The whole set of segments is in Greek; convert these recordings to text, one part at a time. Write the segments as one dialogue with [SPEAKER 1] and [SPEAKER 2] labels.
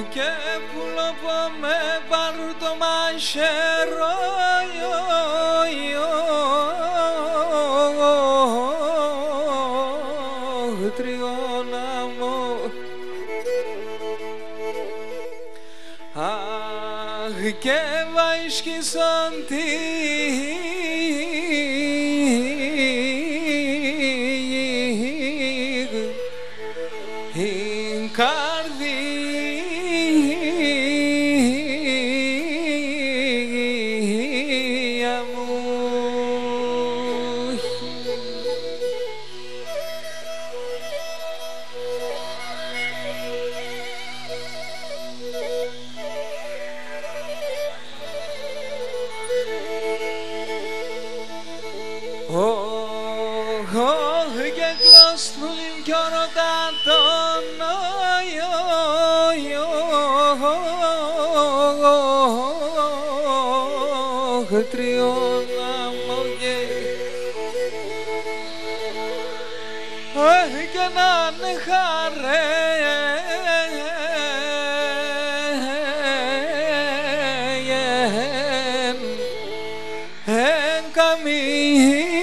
[SPEAKER 1] και πουλοπώ με πάρτο μαχαίρο τριώνα μου αχ και βαϊσκησαν την καρδία μου και κλωστρούλιν κι ορωτάτων τριώνα μόγε και να είναι χαρέν εν καμία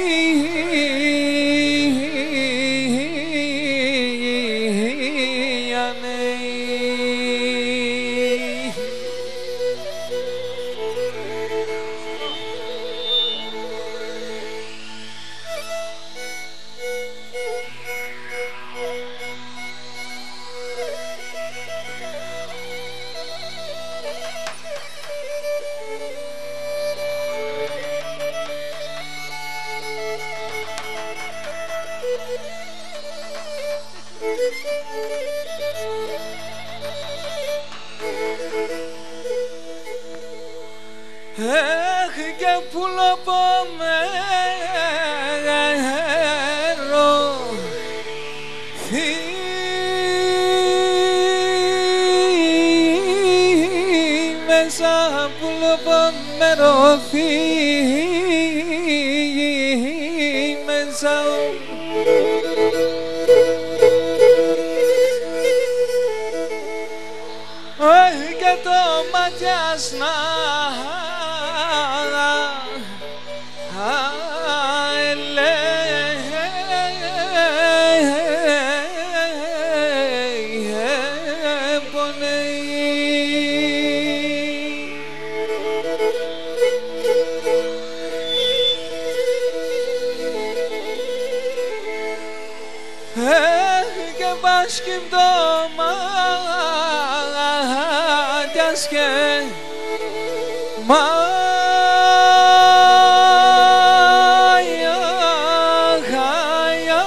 [SPEAKER 1] και πουλοπώ μέρο μέσα πουλοπώ μέρο μέσα και το ματιάσνα και βάσκει το μάτιας και μάγια χάγια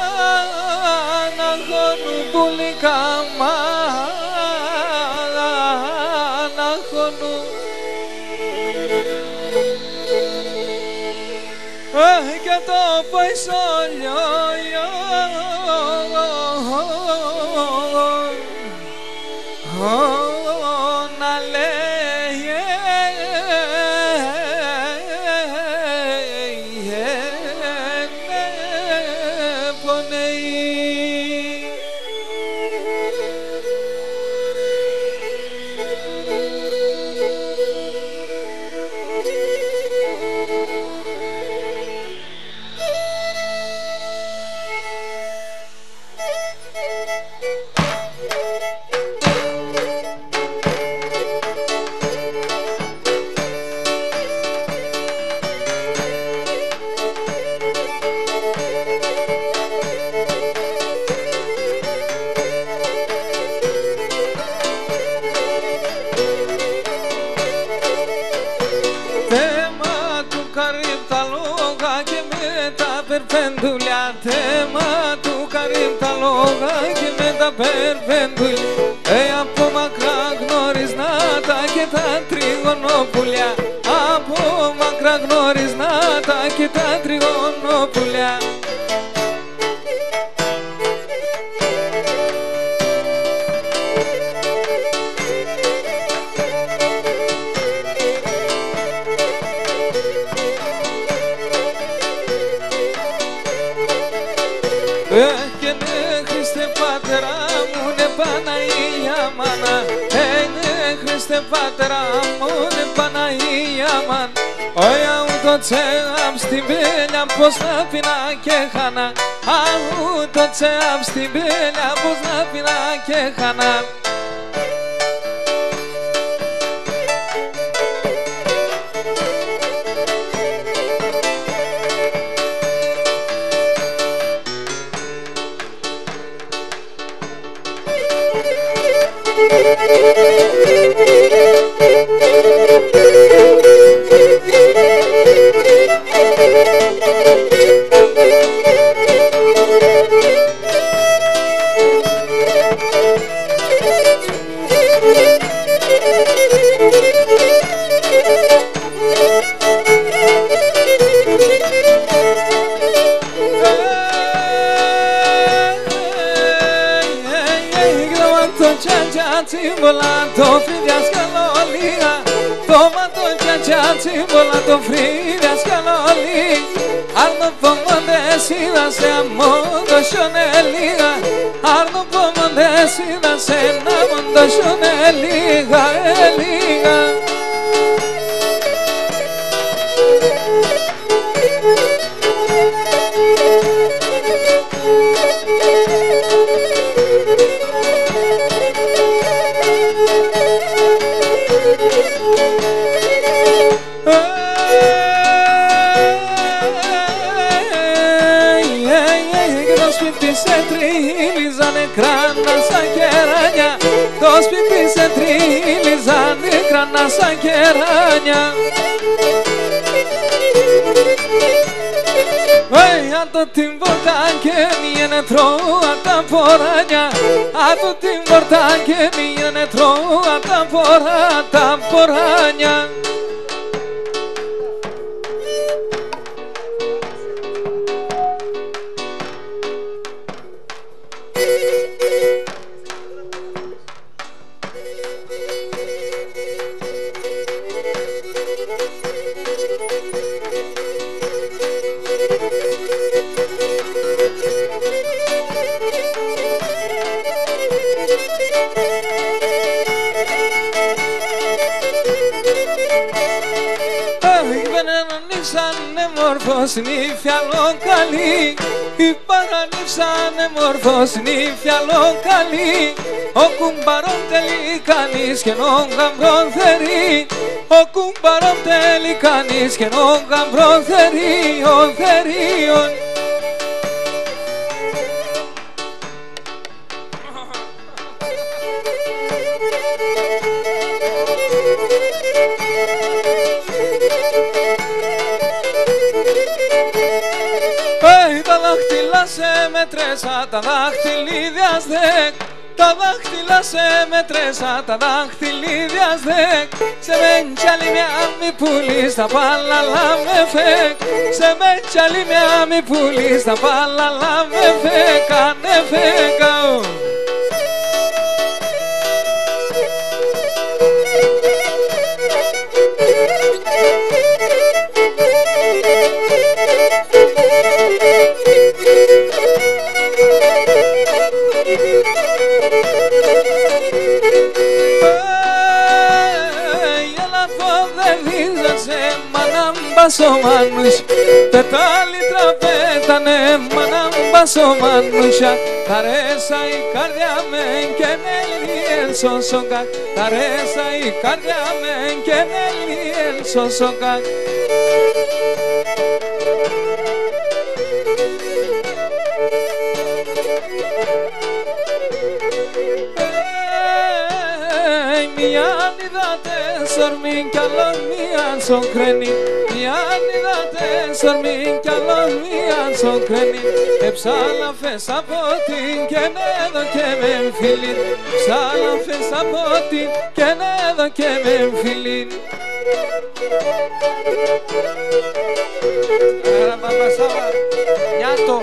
[SPEAKER 1] να χώνουν πουλικά να χώνουν και το παϊσόλιο να λέει πονέει περπέντουλια θέμα του καρύμ τα λόγα και με τα περπέντουλια από μακρά γνωρισμάτα και τα τριγωνοπουλιά από μακρά γνωρισμάτα και τα τριγωνοπουλιά και ναι Χριστέ Πατέρα μου, ναι Παναγία Μάνα, Χριστέ Πατέρα μου, Παναγία μαν. Όια ούτω τσεάμ στην πέλια, πως να πεινά και χανά. Ούτω τσεάμ στην πέλια, πως να πεινά και χανά.
[SPEAKER 2] Τσιμπολάτο φρύδιας καλόλια, το ματό τσιατσιά τσιμπολάτο φρύδιας καλόλια. Άρνο πομοντές είδασε αμόντο σιονέλιγα, άρνο πομοντές είδασε αμόντο σιονέλιγα, ελίγα. Το σπίτι σε τρίλιζαν νεκράνα σαν κεράνια. Αν το την πόρτα και μείνε τρώα τα ποράνια, αν το την πόρτα και μείνε τρώα τα ποράνια. Νύφιαλο καλή, η παρανύψανε μόρφος νύφιαλο καλή. Ο κουμπαρόν τελεί κανείς και νον γαμπρόν θερεί, ο κουμπαρόν τελεί κανείς και νον γαμπρόν θερεί, ο θερίον. Σε μετρέσα τα δάχτυλίδιας δεκ, τα δάχτυλα σε μετρέσα τα δάχτυλίδιας δεκ. Σε μεντσάλι μια μη πουλή στα παλαλά με φεκ, σε μεντσάλι μια μη πουλή στα παλαλά με φεκ, ανε φέκα. Μπασομάνους, πετάλι τραπέτανε μανάμ μπασομάνουσα. Τα ρέσα η καρδιά μεν και νέλιεν σωσοκακ, τα ρέσα η καρδιά μεν και νέλιεν σωσοκακ. Μιαν είδατε σορμήν κι άλλο μιαν σοκρένη, μιαν είδατε σορμήν κι άλλο μιαν σοκρένη. Εψάλαφες από την και νέδω και με εμφυλίν, εψάλαφες από την και νέδω και με εμφυλίν. Έρα Παπασάβα, νιάτο.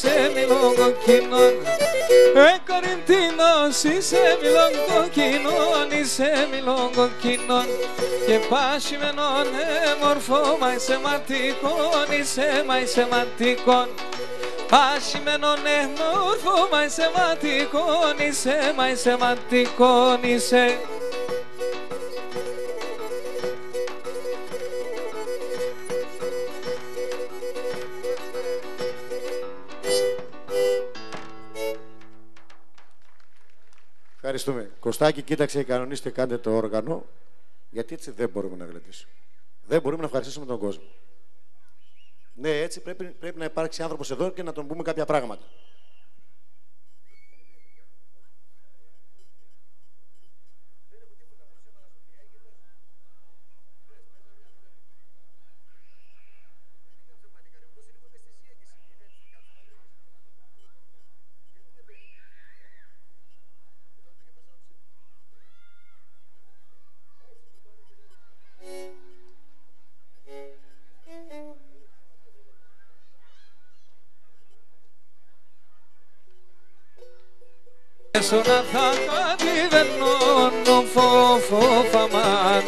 [SPEAKER 1] είσαι μήλον κοκκινών. Κορινθίνος είσαι μήλον κοκκινών, είσαι μήλον κοκκινών. Και πάσχημενον μορφό μα είσαι ματικών, είσαι ματικών. Πάσχημενον μορφό μα είσαι ματικών, είσαι ματικών, είσαι.
[SPEAKER 3] Ευχαριστούμε. Κωστάκη, κοίταξε, κανονίστε, κάντε το όργανο, γιατί έτσι δεν μπορούμε να γλεντήσουμε. Δεν μπορούμε να ευχαριστήσουμε τον κόσμο. Ναι, έτσι πρέπει να υπάρξει άνθρωπος εδώ και να τον πούμε κάποια πράγματα.
[SPEAKER 1] Σώνα θα κατηβαίνω φοφαμάν.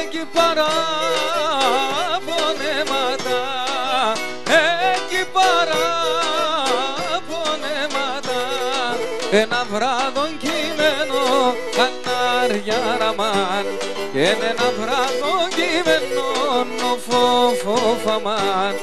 [SPEAKER 1] Εκεί παραπονέματα, εκεί παραπονέματα. Ένα βράδον κείμενο κανάρια ραμάν. Και ένα βράδον κείμενο φοφαμάν.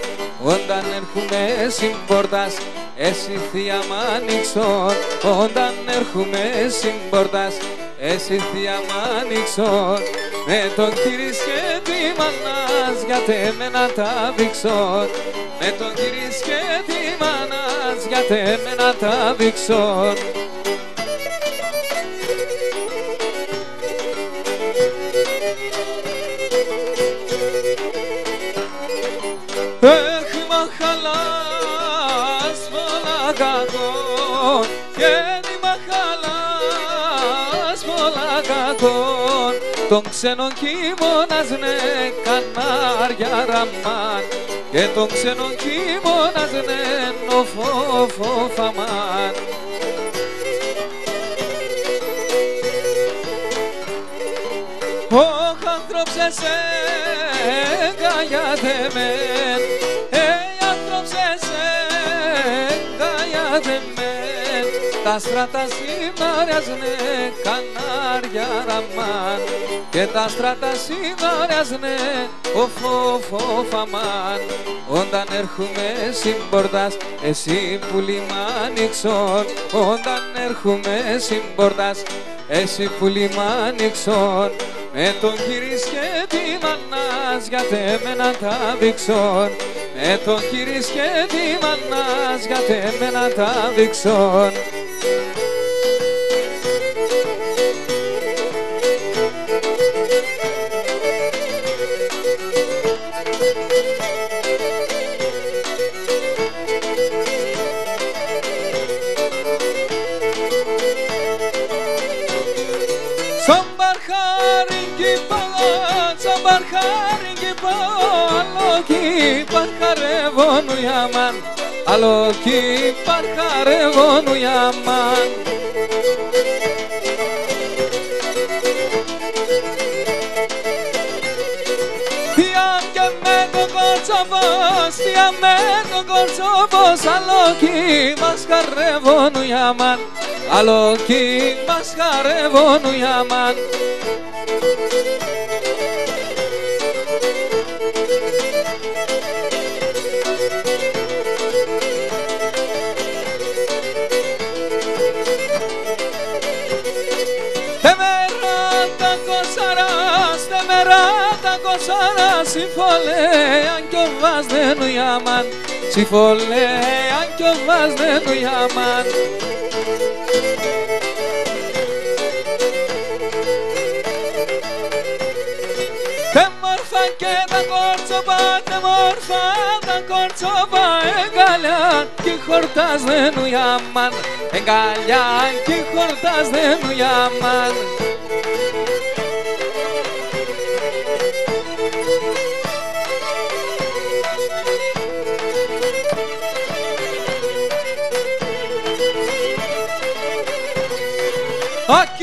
[SPEAKER 1] Όταν έρχομαι συμπορτάς, εσύ θεία μ' άνοιξον. Όταν έρχομαι συμπορτάς, εσύ θεία μ' άνοιξον. Με τον κύρις και τη μανάς, γιατί εμένα τα δείξον. Με τον κύρις και τη μανάς, γιατί εμένα τα δείξον. Μαχαλάς πολλά κακόν και τη μαχαλάς πολλά κακόν. Τον ξένον κείμωνας ναι κανάρια ραμάν. Και τον ξένον κείμωνας ναι νοφοφαμάν. Ο άνθρωπος εσέ καγιάτεμεν. Τα στράτα συνάριαζνε κανάρια ραμάν. Και τα στράτα συνάριαζνε φοφαμάν. Όταν έρχομαι συμπορτάς, εσύ πουλί μ' άνοιξον. Όταν έρχομαι συμπορτάς, εσύ πουλί μ' άνοιξον. Με τον κύρις και τη μανάς, γιατί εμένα τα δείξον. Με τον κύρις και τη μανάς, γιατί εμένα τα δείξον. Παρχαρεύωνου Ιαμάν, άλλο κι παρχαρεύωνου Ιαμάν. Θεία και με τον κορτσόβος, θεία με τον κορτσόβος, άλλο κι μας χαρεύωνου Ιαμάν, άλλο κι μας χαρεύωνου Ιαμάν. Συμφωλέαν κι ο βάζνενου Ιαμάν, συμφωλέαν κι ο βάζνενου Ιαμάν. Τε μόρφα και τα κόρτσοπα, τε μόρφα τα κόρτσοπα, εγκαλιάν κι χορτάζνενου Ιαμάν, εγκαλιάν κι χορτάζνενου Ιαμάν.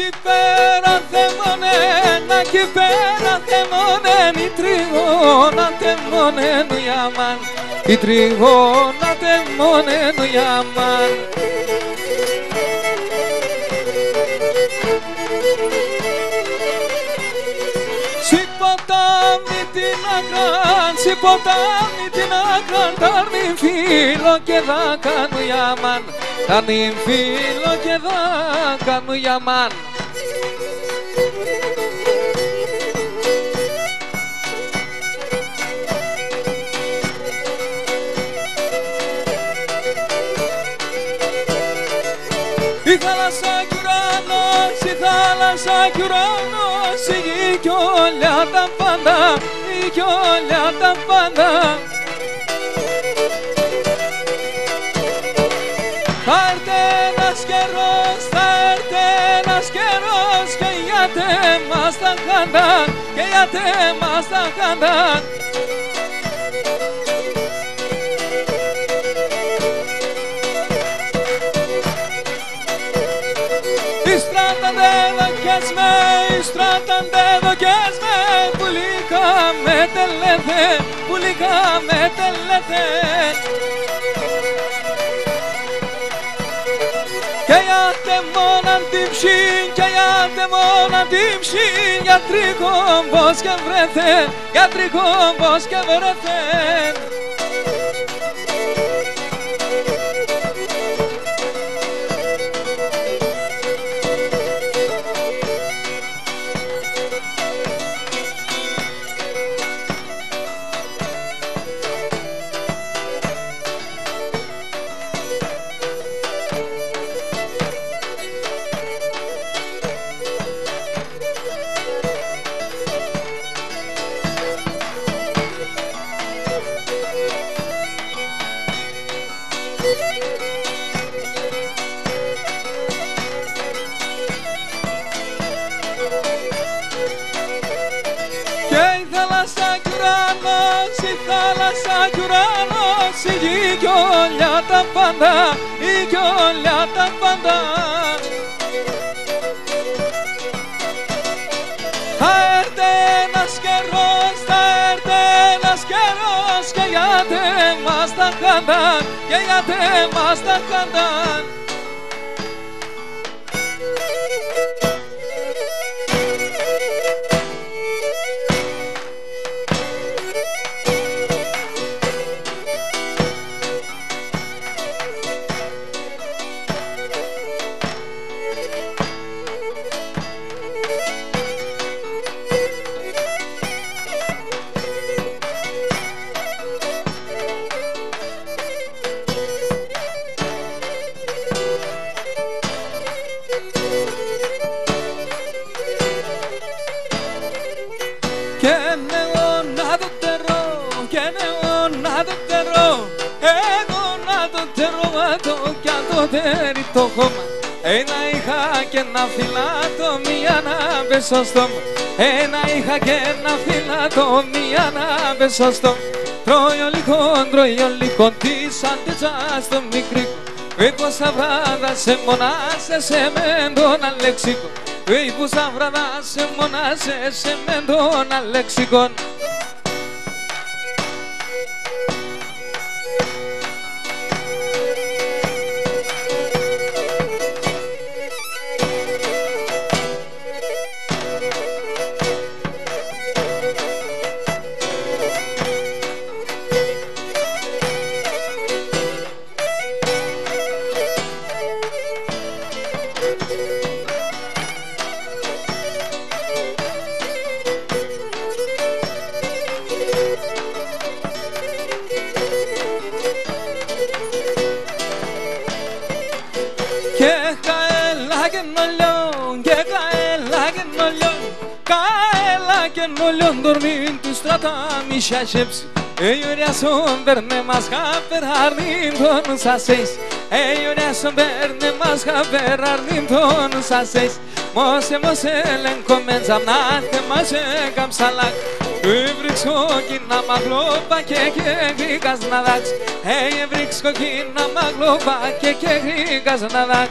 [SPEAKER 2] Κι πέρα θεμονέν, κι πέρα θεμονέν, η τριγώνα θεμονέν για μαν, η τριγώνα θεμονέν για μαν. Σι ποτάμι την άκραν, σι ποτάμι την άκραν, τα νυμφίλο και δάκανου για μαν, τα νυμφίλο και δάκανου για μαν. Η θάλασσα κι ουρανός, η θάλασσα κι ουρανός, η γη κι όλα τα πάντα, η γη κι όλα τα πάντα. Θα έρθει ένας καιρός, θα έρθει ένας καιρός, και γιατί μας τα χάνταν, και γιατί μας τα χάνταν. Στράταν δεδοκές με, πουλίκα με τελέθε, πουλίκα με τελέθε. Και γιατί μόναν την ψήν, και γιατί μόναν την ψήν, γιατρικόμπος και βρέθεν, γιατρικόμπος και βρέθεν. Η γη κι όλα τα πάντα, η γη κι όλα τα πάντα. Θα έρθει ένας καιρός, θα έρθει ένας καιρός, και γιατί μας τα χάνταν, και γιατί μας τα χάνταν. Το χώμα, ένα είχα και ένα φυλάτο, μία να μπες στο στόμα. Ένα είχα και ένα φυλάτο, μία να μπες στο στόμα. Τρώει ο λιχόν, της αντίτσας στο μικρικό. Μήπως τα βράδα σε μονάσε, σε μεν τον αλεξικό. Μήπως τα βράδα σε μονάσε, σε μεν τον αλεξικό. Dormindo tu strata mi șașepsi. Ei urea să-mi verne masca per arninton sa seis. Ei urea să-mi verne masca per arninton sa seis. Mose l'encomenza nate mase cam salac. Evrixo kina magloba ke grigas nadax. Ei evrixo kina magloba ke grigas nadax.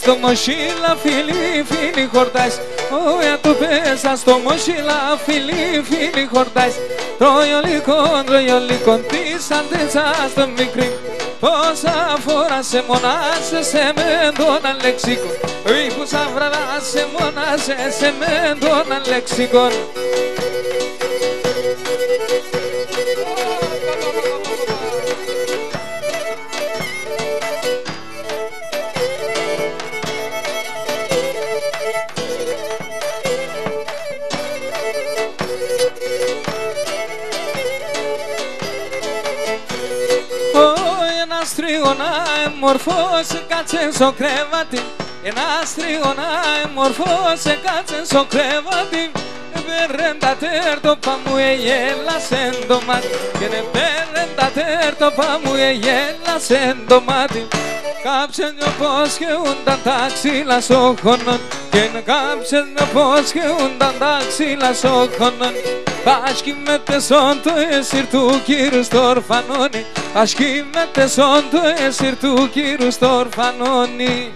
[SPEAKER 1] Στο μοσίλα φίλοι φίλοι χορτάς, όια του πέσα στο μοσίλα φίλοι φίλοι χορτάς. Τροϊολίκον της αντέσα στο μικρή, πόσα φορά σε μονάσε σε μέντονα λεξίκον, πόσα βραδά σε μονάσε σε μέντονα λεξίκον.
[SPEAKER 2] Μορφώσε κάτσε στο κρεβάτι, ένας τριγωνάει μορφώσε κάτσε στο κρεβάτι. Περέντα τέρτο παμού εγέλασε το μάτι, και ναι περέντα τέρτο παμού εγέλασε το μάτι. Κάψε νιο πως και ούνταν τα ξύλα στο χωνόν, και ναι κάψε νιο πως και ούνταν τα ξύλα στο χωνόν. Πασκήμετε σον το εσύρ του κύρου στο ορφανόνι, πασκήμετε σον το εσύρ του κύρου στο ορφανόνι.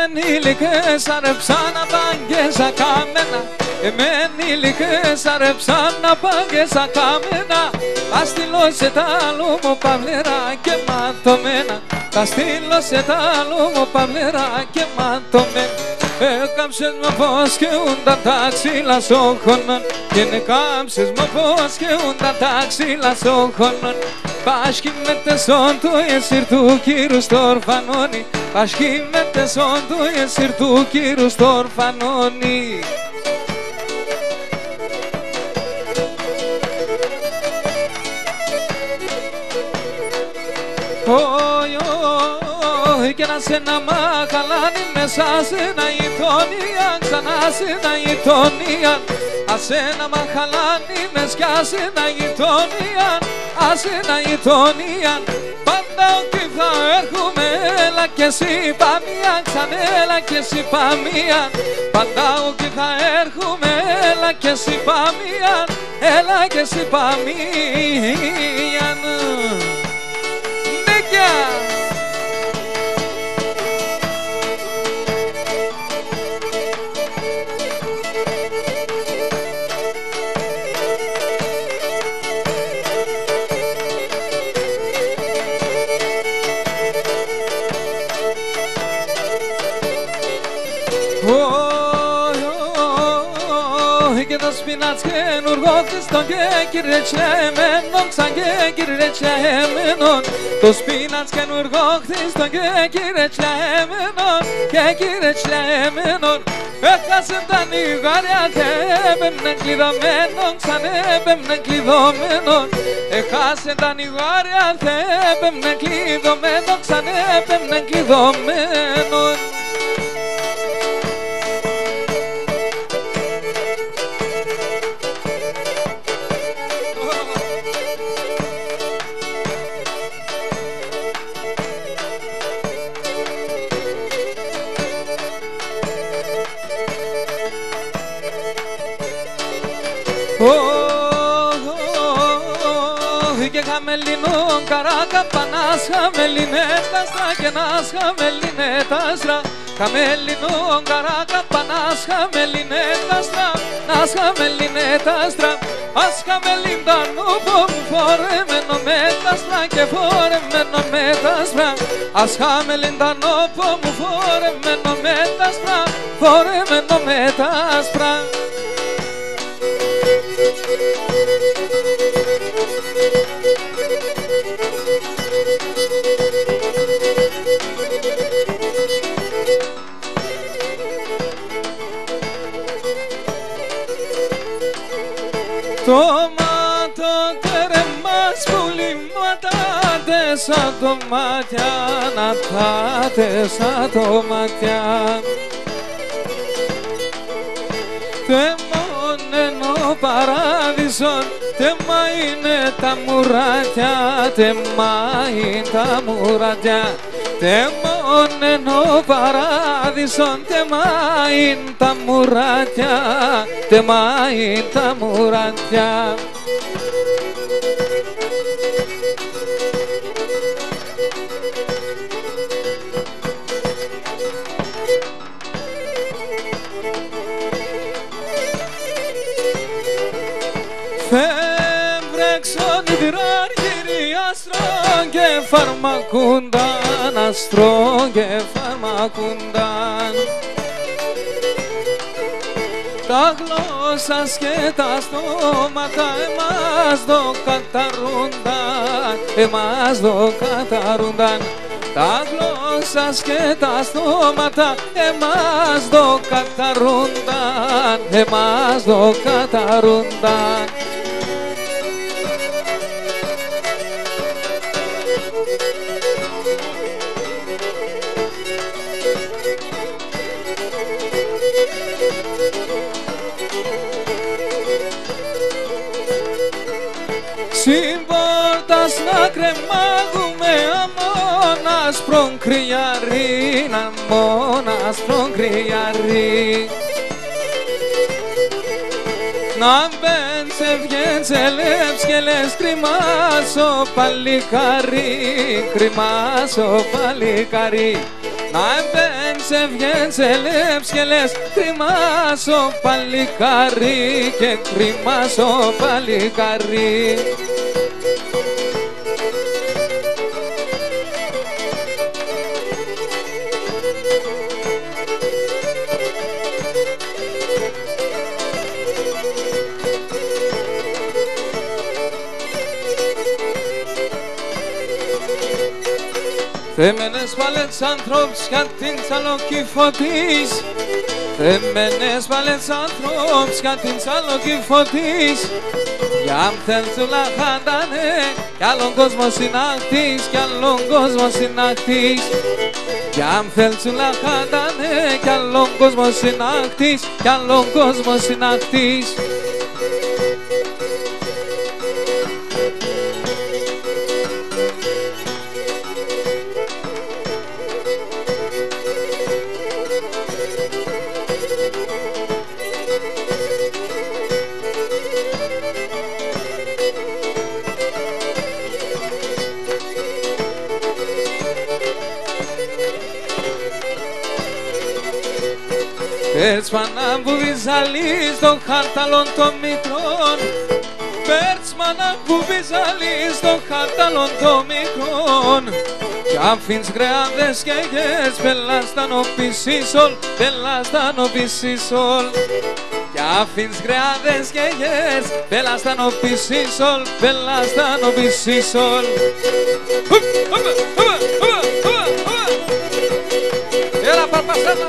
[SPEAKER 2] Ενήλικες αρεψάνα πάγγεσα κάμενα, ενήλικες αρεψάνα πάγγεσα κάμενα. Τα στείλω σε τα μου παυλερά και ματωμένα, τα στείλω σε τα μου παυλερά και ματωμένα. Έκαψες με πως και ούνταν τα ξύλα στο χωνόν, και έκαψες με πως και ούνταν τα ξύλα στο χωνόν. Πασκήμετε σον το εσύρ του κύρου στο ορφανόνι, πασκήμετε σον το εσύρ του κύρου στο ορφανόνι. Και να σε να μαχαλάνει μέσα σε ένα γειτονία, ξανά σε ένα γειτονία. Ας ένα μαχαλάνει μέσα σε ένα γειτονία, ας ένα γειτονία. Πάντα ότι θα έρχομαι, έλα και εσύ παμία, ξανέλα και εσύ παμία. Πάντα ότι θα έρχομαι, έλα και εσύ παμία, έλα και εσύ παμία. Νίκια! Και το σπινάτς καινούργο χτιστό και κυρετσέμενον, σαν και κυρετσέμενον. Το σπινάτς καινούργο χτιστό και κυρετσέμενον, και κυρετσέμενον. Έχασε τα νιγάρια και έπαιρνε κλειδωμένον, σαν έπαιρνε κλειδωμένον. Έχασε τα νιγάρια και έπαιρνε κλειδωμένον, σαν έπαιρνε κλειδωμένον.
[SPEAKER 1] Και χαμελινό καράκα πανάς χαμελινέταστρα και νας χαμελινέταστρα. Χαμελινό καράκα πανάς χαμελινέταστρα, νας χαμελινέταστρα. Ας χαμελιντανό που μου φορεμένο μέταστρα και φορεμένο μέταστρα. Ας χαμελιντανό που μου φορεμένο μέταστρα, φορεμένο μέταστρα. Το μάτο τερεμάς πουλήματα τέσα το μάτια να τα τέσα το μάτια. Τεμόνενο παράδεισον τέμα είναι τα μουράτια, τέμα είναι τα μουράτια. Τεμόνενο παράδεισον τέμα είναι τα μουράτια, τέμα είναι τα μουράτια. Φεύγρεξον υδραργυρία αστρών και φαρμακούνταν, αστρών και φαρμακούνταν. Τα γλώσσας και τα στόματα εμάς το καταρούνταν, εμάς το καταρούνταν. Τα γλώσσας και τα στόματα εμάς το καταρούνταν, εμάς το καταρούνταν. Συμπόρτας να κρεμάγουμε αμόν άσπρον κρυαρί, αμόν άσπρον κρυαρί. Να μπαίνεις ευγένς ελεύς και λες κρυμάσω παλικάρι, κρυμάσω παλικάρι. Να μπαίνεις ευγένς ελεύς και λες κρυμάσω παλικάρι και κρυμάσω παλικάρι. Θεμένες παλέτς ανθρώπους για την Τσαλοκύφο της. Θεμένες παλέτς ανθρώπους για την Τσαλοκύφο της. Για αν θέλεις όλα χαντάνε κι άλλον κόσμο συνάχτης, κι άλλον κόσμο συνάχτης. Για αν θέλεις όλα χαντάνε κι άλλον κόσμο συνάχτης, κι άλλον κόσμο συνάχτης. Πέρτς μάνα που βυζαλείς των χάρταλων των μικρών. Πέρτς μάνα που βυζαλείς των χάρταλων των μικρών. Κι αφήνεις γκρεάδες και γες, πελάσταν ο πισίσολ, πελάσταν ο πισίσολ. Κι αφήνεις γκρεάδες και γες, πελάσταν ο πισίσολ, πελάσταν ο πισίσολ. Έλα παρπασέλα.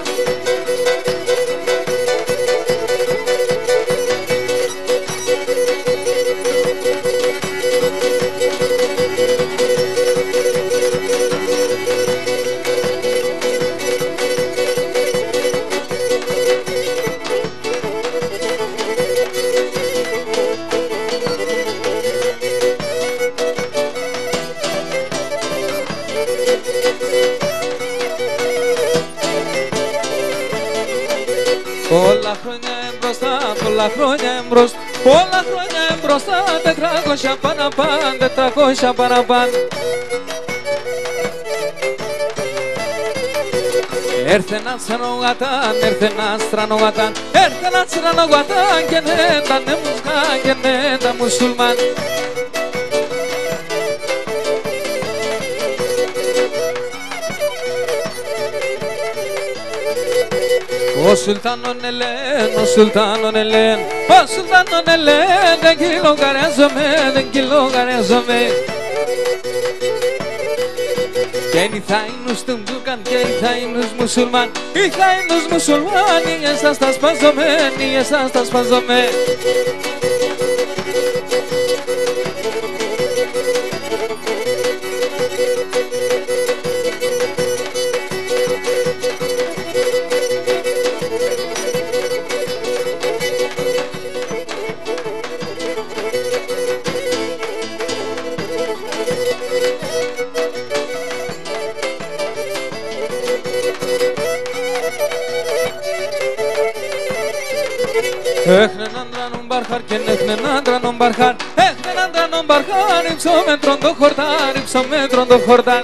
[SPEAKER 1] πολλά χρόνια εμπρός, πολλά χρόνια εμπροστά, 400 παραπάνω, 400 παραπάνω. Έρθε ένας τρανογατάν, έρθε ένας τρανογατάν, έρθε ένας τρανογατάν και ναι τα νεμουσγάν και ναι τα μουσουλμάν. Ο Σουλτάνον Ελέν, ο Σουλτάνον Ελέν, ο Σουλτάνον Ελέν, δεν κυλογαρέζομαι, δεν κυλογαρέζομαι. Και οι θάινους του Μπλουκαν και οι θάινους μουσουλμάν, οι θάινους μουσουλμάν, οι εσάς τα σπαζομέν, οι εσάς τα σπαζομέν. Έχνε έναν τρανον μπαρχάρ και έχνε έναν τρανον μπαρχάρ, έχνε έναν τρανον μπαρχάρ, υψόμετρον το χορτάρ, υψόμετρον το χορτάρ.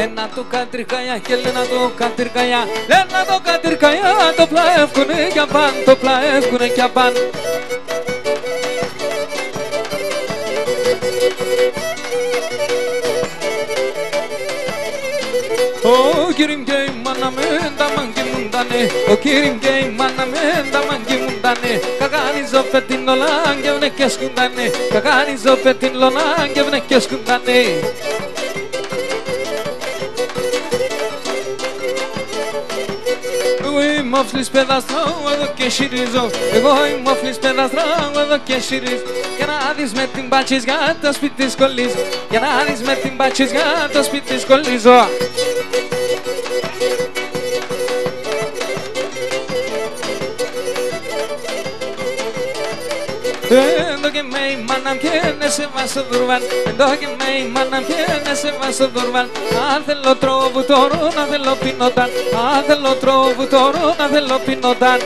[SPEAKER 1] Ένα το κατρικaya και λένα το κατρικaya, λένα το κατρικaya, το πλαεύκουνε κι απάν, το πλαεύκουνε κι απάν. Ο κύριμ και η μάνα με τα μάγκη μουντάνε, ο κύριμ και η μάνα με τα μάγκη μουντάνε. Καγάνιζω πετήν λολάν και βνεκές κουντάνε, καγάνιζω πετήν λολάν και βνεκές κουντάνε. Εγώ είμαι ο φλισπέδαστρο, εδώ και συρίζω, εγώ είμαι ο φλισπέδαστρο, εδώ και συρίζω. Για να δεις με την μπατσίζια το σπίτι σκολίζω, για να δεις με την μπατσίζια το σπίτι σκολίζω. Εδώ και με η μάνα πιένε σε βάσο δουρβάν, εδώ και με η μάνα πιένε σε βάσο δουρβάν. Αν θέλω τρόβου τώρα να θέλω πίνονταν, αν θέλω τρόβου τώρα να θέλω πίνονταν.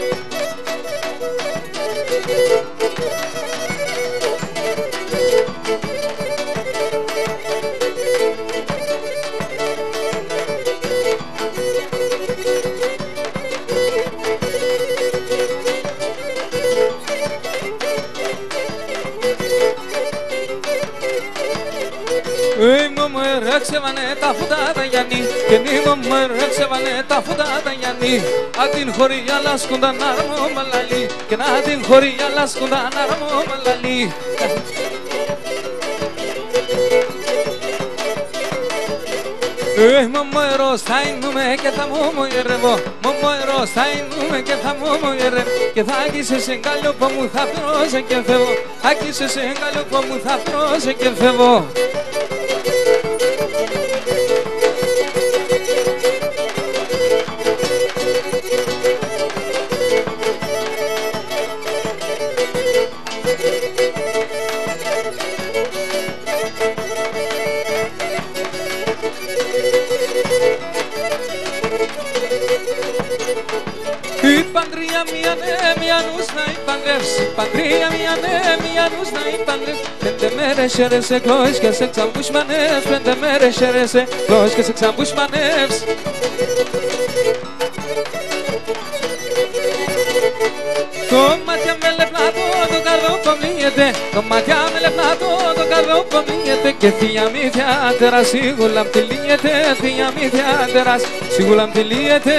[SPEAKER 1] Ρέξευανε τα φουτάτα Γιάννη, και νύμω μου ρέξευανε τα φουτάτα Γιάννη. Αν την χωρία λάσκουνταν άρμο μαλαλή, και να την χωρία λάσκουνταν άρμο μαλαλή. Μωμοερός θα είνουμε και θα μωμοερεύω, μωμοερός θα είνουμε και θα μωμοερεύω. Και θα άκησες εγκάλιο που μου θα πρώσε και φεύγω, άκησες εγκάλιο που μου θα πρώσε και φεύγω. Η παντρία μία ναι, μία νους να υπαντρεύσει, η παντρία μία ναι, μία νους να υπαντρεύσει. 5 μέρες χαίρεσαι κλώεις και σε ξαμπουσμανεύς, 5 μέρες χαίρεσαι κλώεις και σε ξαμπουσμανεύς. Το μάτια με λεπνάτο, το καρδό πομνύεται, το μάτια με λεπνάτο, το καρδό πομνύεται. Και θεία μη θεάτερα, σίγουλα μ' τη λύεται, θεία μη θεάτερα, σίγουλα μ' τη λύεται.